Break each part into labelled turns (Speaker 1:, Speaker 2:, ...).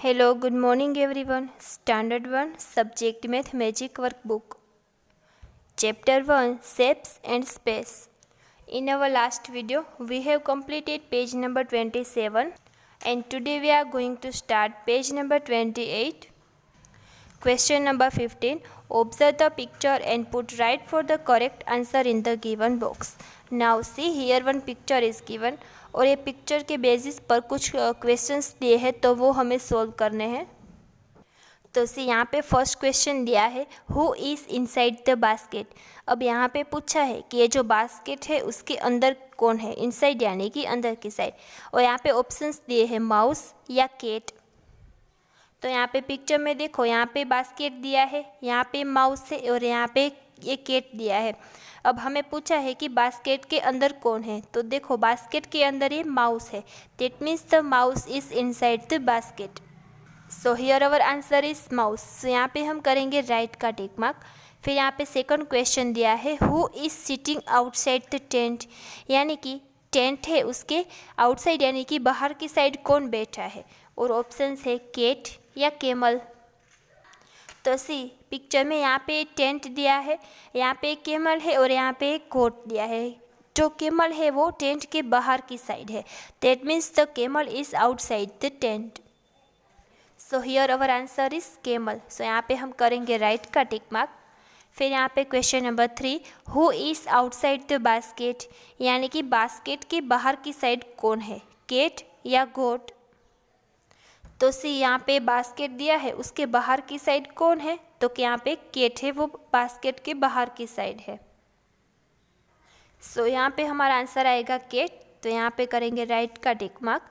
Speaker 1: Hello, good morning everyone. Standard 1 Subject Math Magic Workbook. Chapter 1 Shapes and Space. In our last video, we have completed page number 27 and today we are going to start page number 28. Question number 15. Observe the picture and put right for the correct answer in the given box. Now see here one picture is given और ये picture के basis पर कुछ questions दिए हैं तो वो हमें सोल्व करने हैं। तो सी यहाँ पे फर्स्ट क्वेश्चन दिया है who is inside the basket. अब यहाँ पे पूछा है कि ये जो बास्केट है उसके अंदर कौन है, इनसाइड यानी कि अंदर की साइड। और यहाँ पे ऑप्शंस दिए हैं माउस या कैट। तो यहाँ पे पिक्चर में देखो, यहाँ पे बास्केट दिया है, यहाँ पे माउस है और यहाँ पे ये कैट दिया है। अब हमें पूछा है कि बास्केट के अंदर कौन है, तो देखो बास्केट के अंदर ये माउस है, that means the mouse is inside the basket. So here our answer is mouse. So यहाँ पे हम करेंगे राइट का टिक मार्क। फिर यहाँ पे सेकंड क्वेश्चन दिया है who is sitting outside the tent, यानी कि टेंट है उसके आउटसाइड यानी कि बाहर की साइड कौन बैठा है। और ऑप्शंस है कैट या कैमल। तो सी पिक्चर में यहाँ पे टेंट दिया है, यहाँ पे कैमल है और यहाँ पे गोट दिया है। जो कैमल है वो टेंट के बाहर की साइड है, that means the camel is outside the tent. So here our answer is camel. So यहाँ पे हम करेंगे राइट का टिक मार्क। फिर यहाँ पे question number 3 who is outside the basket, यानी कि बास्केट के बाहर की साइड कौन है, कैट या गोट। तो सी यहाँ पे बास्केट दिया है उसके बाहर की साइड कौन है, तो यहाँ पे कैट है, वो बास्केट के बाहर की साइड है। सो यहाँ पे हमारा आंसर आएगा कैट। तो यहाँ पे करेंगे राइट का टिक मार्क।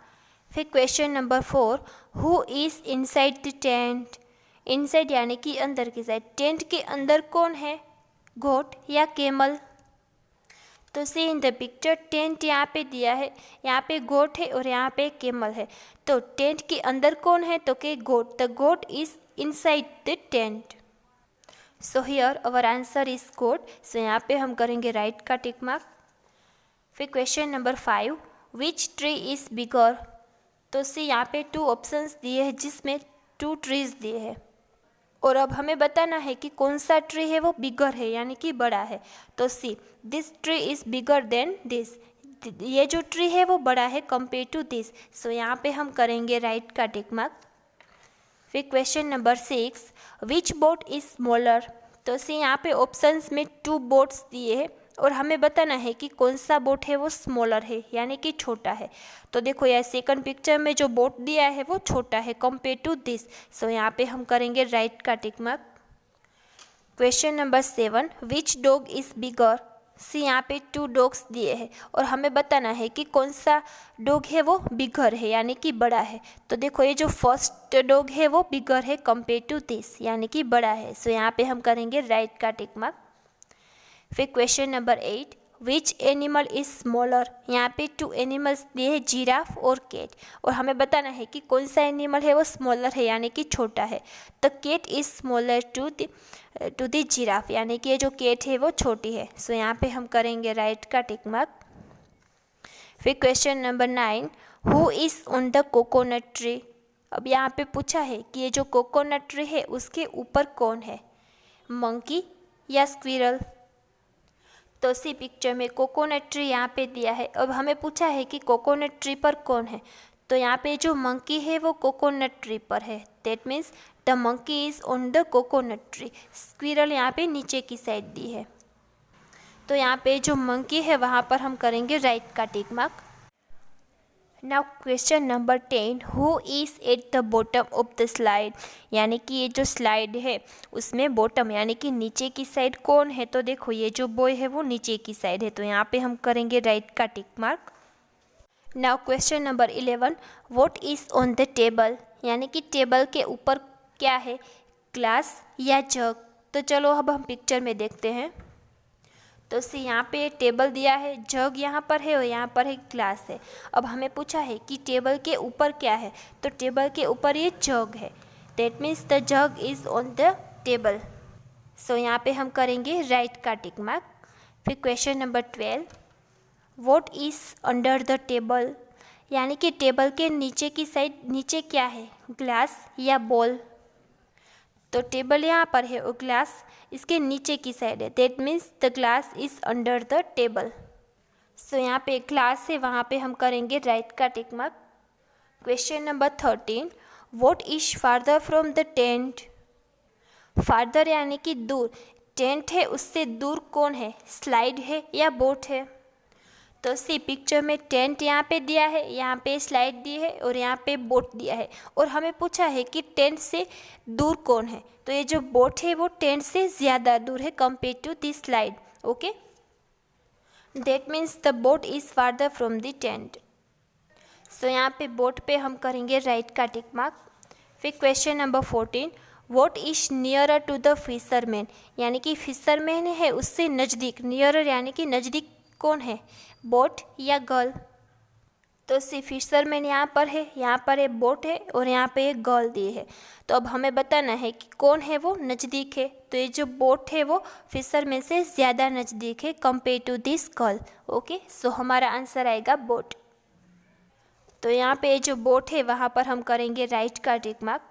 Speaker 1: फिर question number 4 who is inside the tent, inside यानी कि अंदर की साइड, टेंट के अंदर कौन है, गोट या कैमल। तो सी इन द पिक्चर टेंट यहाँ पे दिया है, यहाँ पे गोट है और यहाँ पे कैमल है। तो टेंट के अंदर कौन है, तो के goat, the goat is inside the tent. So here our answer is goat. So यहाँ पे हम करेंगे राइट का टिक मार्क। फिर question number 5 which tree is bigger. तो सी यहाँ पे 2 ऑप्शंस दिए हैं जिसमें 2 ट्रीज दिए हैं और अब हमें बताना है कि कौन सा ट्री है वो बिगर है यानी कि बड़ा है। तो see this tree is bigger than this, ये जो ट्री है वो बड़ा है कंपेयर टू दिस। सो यहाँ पे हम करेंगे राइट का टिक मार्क। फिर question number 6 which boat is smaller. तो सी यहाँ पे ऑप्शंस में 2 बोट्स दिए हैं और हमें बताना है कि कौन सा बोट है वो स्मॉलर है यानी कि छोटा है। तो देखो यह सेकंड पिक्चर में जो बोट दिया है वो छोटा है कंपेयर टू दिस। सो यहाँ पे हम करेंगे राइट का tick mark. Question number 7 which dog is bigger. See यहाँ पे 2 डॉग्स दिए हैं और हमें बताना है कि कौन सा डॉग है वो बिगर है यानी कि बड़ा है। तो देखो ये जो फर्स्ट डॉग है वो बिगर है कंपेयर टू दिस यानी कि बड़ा है। सो यहाँ पे हम करेंगे राइट का टिक मार्क। फिर question number 8 which animal is smaller. यहाँ पे 2 एनिमल्स दिए हैं जिराफ और कैट और हमें बताना है कि कौन सा एनिमल है वो स्मॉलर है यानी कि छोटा है। The cat is smaller to the giraffe, यानी कि ये जो कैट है वो छोटी है। सो यहाँ पे हम करेंगे राइट का टिक मार्क। फिर question number 9 who is on the coconut tree. अब यहाँ पे पूछा है कि ये जो कोकोनट ट्री है उसके ऊपर कौन है, मंकी या स्क्विरल। तो सी पिक्चर में कोकोनट ट्री यहाँ पे दिया है। अब हमें पूछा है कि कोकोनट ट्री पर कौन है, तो यहाँ पे जो मंकी है वो कोकोनट ट्री पर है, that means the monkey is on the coconut tree. Squirrel यहाँ पे नीचे की साइड दी है। तो यहाँ पे जो मंकी है वहाँ पर हम करेंगे राइट का tick mark. Now question number 10 who is at the bottom of the slide, यानी कि ये जो स्लाइड है उसमें बॉटम यानी कि नीचे की साइड कौन है। तो देखो ये जो बॉय है वो नीचे की साइड है, तो यहाँ पे हम करेंगे राइट का tick mark. Now question number 11 what is on the table, यानी कि टेबल के ऊपर क्या है, ग्लास या जग। तो चलो अब हम पिक्चर में देखते हैं। तो सी यहाँ पे टेबल दिया है, जग यहाँ पर है और यहाँ पर एक ग्लास है। अब हमें पूछा है कि टेबल के ऊपर क्या है, तो टेबल के ऊपर ये जग है, that means the jug is on the table. So यहाँ पे हम करेंगे राइट का टिक मार्क। फिर question number 12 what is under the table, यानी कि टेबल के नीचे की साइड, नीचे क्या है, ग्लास या बॉल। तो टेबल यहाँ पर है और ग्लास इसके नीचे की साइड है, that means the glass is under the table. So यहाँ पे ग्लास है, वहाँ पे हम करेंगे राइट का tick mark. Question number 13, what is farther from the tent. Farther यानी कि दूर, टेंट है उससे दूर कौन है, स्लाइड है या बोट है। तो सी पिक्चर में टेंट यहाँ पे दिया है, यहाँ पे स्लाइड दी है और यहाँ पे बोट दिया है, और हमें पूछा है कि टेंट से दूर कौन है। तो ये जो बोट है वो टेंट से ज़्यादा दूर है compare to this slide. Okay, that means the boat is farther from the tent. So यहाँ पे बोट पे हम करेंगे राइट का टिक मार्क। फिर question number 14, what is nearer to the fisherman, यानी कि फिशरमैन है उससे नज़दीक, नियरर यानी कि नज़दीक कौन है, बोट या गर्ल। तो सी फिशरमैन यहाँ पर है बोट है और यहाँ पे एक गर्ल दी है। तो अब हमें बताना है कि कौन है वो नज़दीक है। तो ये जो बोट है वो फिशरमैन से ज़्यादा नज़दीक है compare to this girl. Okay, so हमारा आंसर आएगा बोट। तो यहाँ पे जो बोट है वहाँ पर हम करेंगे राइट का टिक मार्क।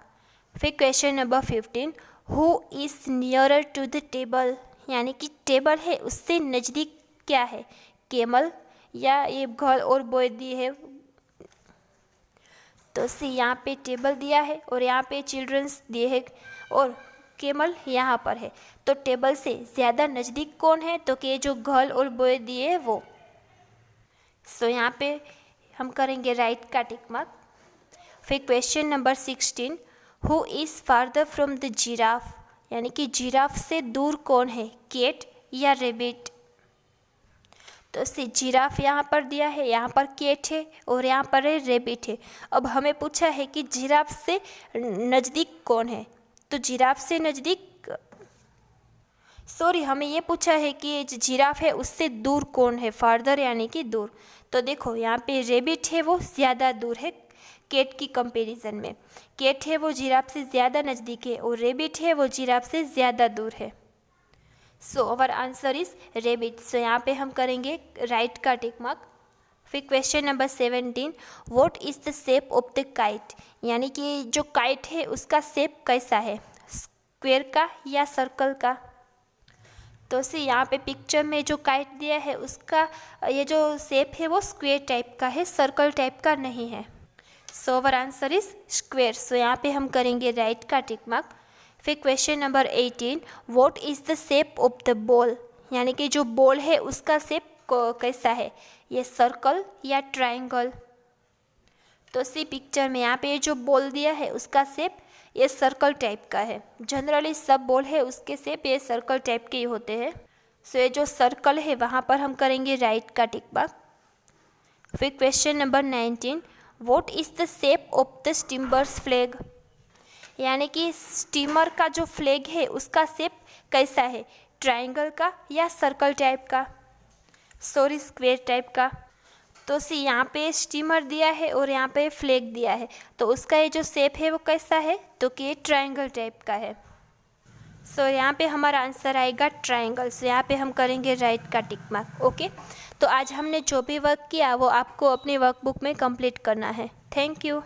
Speaker 1: फिर question number 15, who is nearer to the table, यानी कि टेबल है उससे नज़दीक क्या है, कैमल या ये गर्ल और बॉय दी है। तो सी यहाँ पे टेबल दिया है और यहाँ पे चिल्ड्रंस दिए है और कैमल यहाँ पर है। तो टेबल से ज़्यादा नज़दीक कौन है, तो कि जो गर्ल और बॉय दिए है वो। सो यहाँ पे हम करेंगे राइट का टिक मार्क। फिर question number 16, who is farther from the giraffe, यानी कि जिराफ से दूर कौन है, कैट या रेबिट। तो सी जिराफ यहाँ पर दिया है, यहाँ पर कैट है और यहाँ पर है रेबिट है। अब हमें पूछा है कि जिराफ से नज़दीक कौन है, तो जिराफ से नज़दीक हमें ये पूछा है कि जिराफ है उससे दूर कौन है, फार्दर यानी कि दूर। तो देखो यहाँ पे रेबिट है वो ज़्यादा दूर है कैट की कंपैरिजन में। कैट है वो जिराफ से ज़्यादा नज़दीक है और रेबिट है वो जिराफ से ज़्यादा दूर है। So our answer is rabbit. So यहाँ पे हम करेंगे राइट का टिक मार्क। फिर question number 17, what is the shape of the kite, यानी कि जो काइट है उसका शेप कैसा है, स्क्वायर का या सर्कल का। तो सी यहाँ पे पिक्चर में जो काइट दिया है उसका ये जो शेप है वो स्क्वायर टाइप का है, सर्कल टाइप का नहीं है। So our answer is square. So यहाँ पे हम करेंगे राइट का टिक मार्क। फिर question number 18, what is the shape of the ball, यानी कि जो बॉल है उसका शेप कैसा है, ये सर्कल या ट्रायंगल। तो सी पिक्चर में यहाँ पे जो बॉल दिया है उसका शेप ये सर्कल टाइप का है। जनरली सब बॉल है उसके शेप ये सर्कल टाइप के ही होते हैं। सो ये जो सर्कल है वहाँ पर हम करेंगे राइट का टिक मार्क। फिर question number 19, what is the shape of the steamers flag, यानी कि स्टीमर का जो फ्लैग है उसका शेप कैसा है, ट्रायंगल का या सर्कल टाइप का, स्क्वायर टाइप का। तो सी यहाँ पे स्टीमर दिया है और यहाँ पे फ्लैग दिया है, तो उसका ये जो शेप है वो कैसा है, तो कि ये ट्रायंगल टाइप का है। सो यहाँ पे हमारा आंसर आएगा ट्रायंगल। सो यहाँ पे हम करेंगे राइट का टिक मार्क। ओके, तो आज हमने जो भी वर्क किया वो आपको अपनी वर्कबुक में कंप्लीट करना है। Thank you.